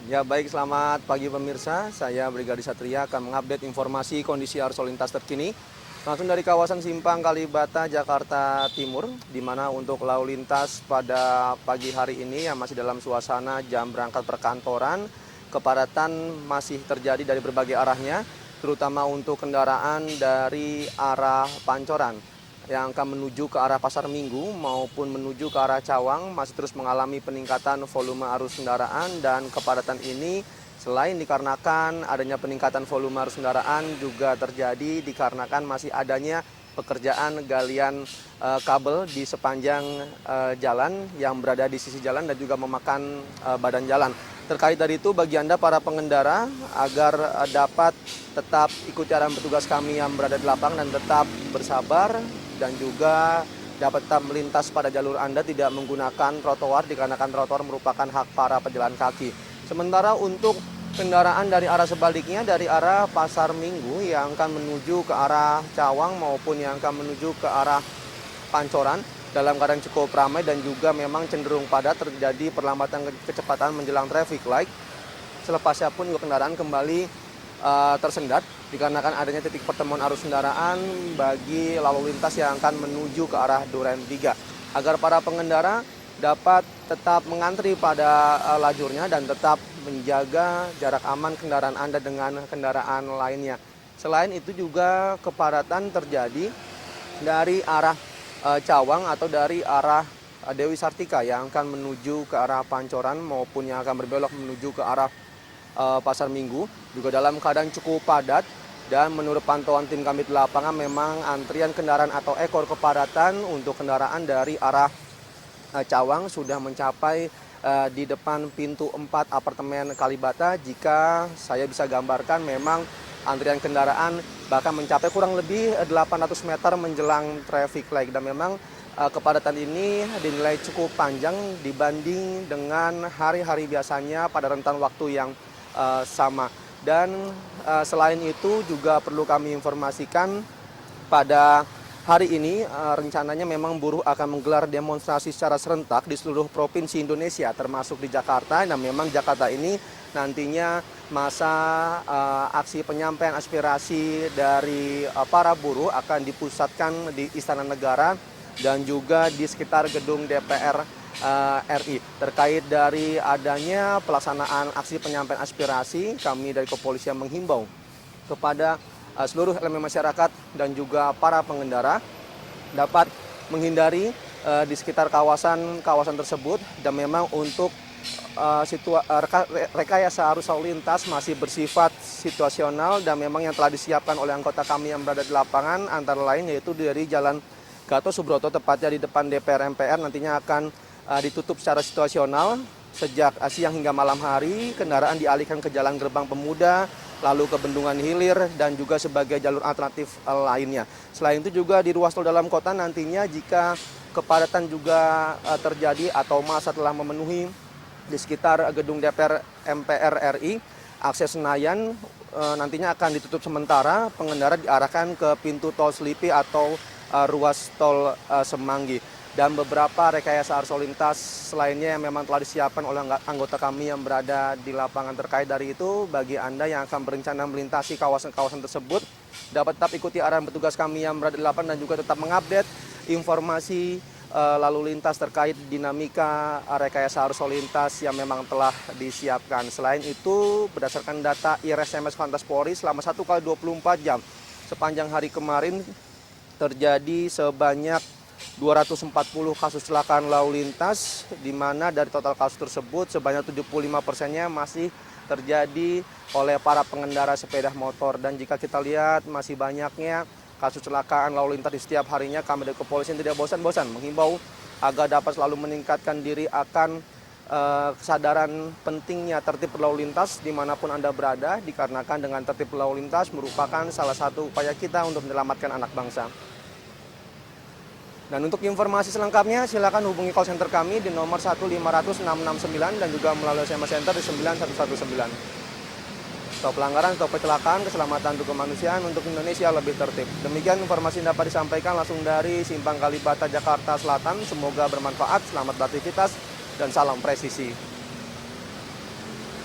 Ya baik, selamat pagi pemirsa. Saya Brigadir Satria akan mengupdate informasi kondisi arus lalu lintas terkini. Langsung dari kawasan Simpang Kalibata, Jakarta Timur, di mana untuk lalu lintas pada pagi hari ini yang masih dalam suasana jam berangkat perkantoran, kepadatan masih terjadi dari berbagai arahnya, terutama untuk kendaraan dari arah Pancoran yang akan menuju ke arah Pasar Minggu maupun menuju ke arah Cawang masih terus mengalami peningkatan volume arus kendaraan, dan kepadatan ini selain dikarenakan adanya peningkatan volume arus kendaraan juga terjadi dikarenakan masih adanya pekerjaan galian kabel di sepanjang jalan yang berada di sisi jalan dan juga memakan badan jalan. Terkait dari itu, bagi Anda para pengendara agar dapat tetap ikuti arahan petugas kami yang berada di lapangan dan tetap bersabar dan juga dapat tetap melintas pada jalur Anda tidak menggunakan trotoar dikarenakan trotoar merupakan hak para pejalan kaki. Sementara untuk kendaraan dari arah sebaliknya, dari arah Pasar Minggu yang akan menuju ke arah Cawang maupun yang akan menuju ke arah Pancoran dalam keadaan cukup ramai dan juga memang cenderung padat, terjadi perlambatan kecepatan menjelang traffic light. Selepasnya pun juga kendaraan kembali tersendat dikarenakan adanya titik pertemuan arus kendaraan bagi lalu lintas yang akan menuju ke arah Duren 3. Agar para pengendara dapat tetap mengantri pada lajurnya dan tetap menjaga jarak aman kendaraan Anda dengan kendaraan lainnya. Selain itu juga kepadatan terjadi dari arah Cawang atau dari arah Dewi Sartika yang akan menuju ke arah Pancoran maupun yang akan berbelok menuju ke arah Pasar Minggu juga dalam keadaan cukup padat, dan menurut pantauan tim kami di lapangan memang antrian kendaraan atau ekor kepadatan untuk kendaraan dari arah Cawang sudah mencapai di depan pintu 4 apartemen Kalibata. Jika saya bisa gambarkan, memang antrian kendaraan bahkan mencapai kurang lebih 800 meter menjelang traffic light, dan memang kepadatan ini dinilai cukup panjang dibanding dengan hari-hari biasanya pada rentan waktu yang sama. Dan selain itu juga perlu kami informasikan pada hari ini rencananya memang buruh akan menggelar demonstrasi secara serentak di seluruh provinsi Indonesia termasuk di Jakarta. Nah, memang Jakarta ini nantinya masa aksi penyampaian aspirasi dari para buruh akan dipusatkan di Istana Negara dan juga di sekitar gedung DPR RI. Terkait dari adanya pelaksanaan aksi penyampaian aspirasi, kami dari kepolisian menghimbau kepada seluruh elemen masyarakat dan juga para pengendara dapat menghindari di sekitar kawasan tersebut, dan memang untuk rekayasa arus lalu lintas masih bersifat situasional, dan memang yang telah disiapkan oleh anggota kami yang berada di lapangan antara lain yaitu dari Jalan Gatot Subroto tepatnya di depan DPR MPR nantinya akan ditutup secara situasional sejak siang hingga malam hari. Kendaraan dialihkan ke Jalan Gerbang Pemuda, lalu ke Bendungan Hilir dan juga sebagai jalur alternatif lainnya. Selain itu juga di ruas tol dalam kota nantinya jika kepadatan juga terjadi atau massa telah memenuhi di sekitar gedung DPR MPR RI, akses Senayan nantinya akan ditutup sementara, pengendara diarahkan ke pintu tol Selipi atau ruas tol Semanggi. Dan beberapa rekayasa arus lalu lintas lainnya yang memang telah disiapkan oleh anggota kami yang berada di lapangan. Terkait dari itu, bagi Anda yang akan berencana melintasi kawasan-kawasan tersebut, dapat tetap ikuti arahan petugas kami yang berada di lapangan dan juga tetap mengupdate informasi lalu lintas terkait dinamika rekayasa arus lalu lintas yang memang telah disiapkan. Selain itu, berdasarkan data IRSMS Lantas Polri, selama 1 kali 24 jam sepanjang hari kemarin terjadi sebanyak 240 kasus kecelakaan lalu lintas, di mana dari total kasus tersebut sebanyak 75%-nya masih terjadi oleh para pengendara sepeda motor. Dan jika kita lihat masih banyaknya kasus kecelakaan lalu lintas di setiap harinya, kami dari kepolisian tidak bosan-bosan menghimbau agar dapat selalu meningkatkan diri akan kesadaran pentingnya tertib berlalu lintas dimanapun Anda berada, dikarenakan dengan tertib berlalu lintas merupakan salah satu upaya kita untuk menyelamatkan anak bangsa. Dan untuk informasi selengkapnya silakan hubungi call center kami di nomor 1500669 dan juga melalui SMS Center di 9119. Stop pelanggaran, stop kecelakaan, keselamatan untuk kemanusiaan untuk Indonesia lebih tertib. Demikian informasi yang dapat disampaikan langsung dari Simpang Kalibata, Jakarta Selatan. Semoga bermanfaat, selamat beraktivitas, dan salam presisi.